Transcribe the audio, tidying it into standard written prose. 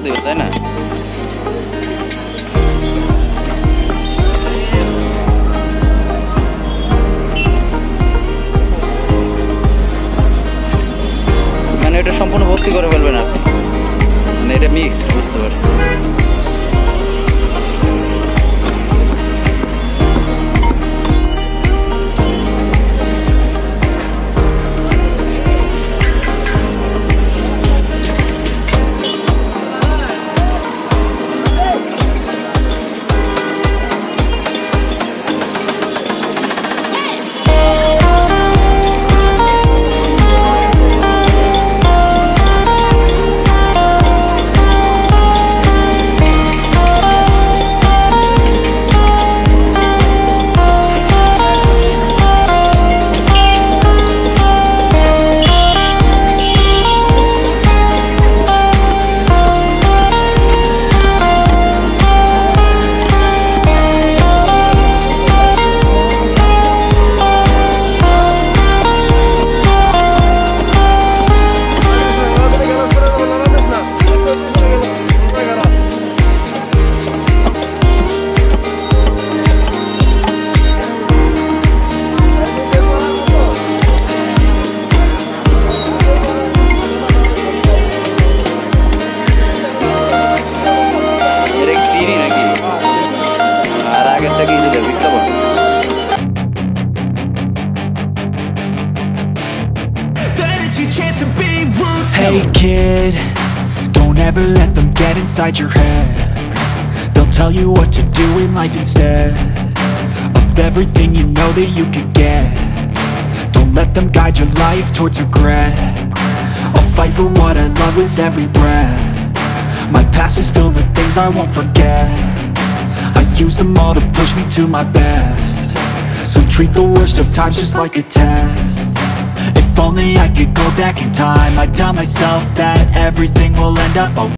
দিব, তাই না? মানে এটা সম্পূর্ণ ভর্তি করে ফেলবেন আপনি, মানে এটা মিক্স, বুঝতে পারছি। Hey kid, don't ever let them get inside your head. They'll tell you what to do in life instead of everything you know that you could get. Don't let them guide your life towards regret. I'll fight for what I love with every breath. My past is filled with things I won't forget. I use them all to push me to my best. So treat the worst of times just like a test. If only I could go back in time, I'd tell myself that everything will end up okay.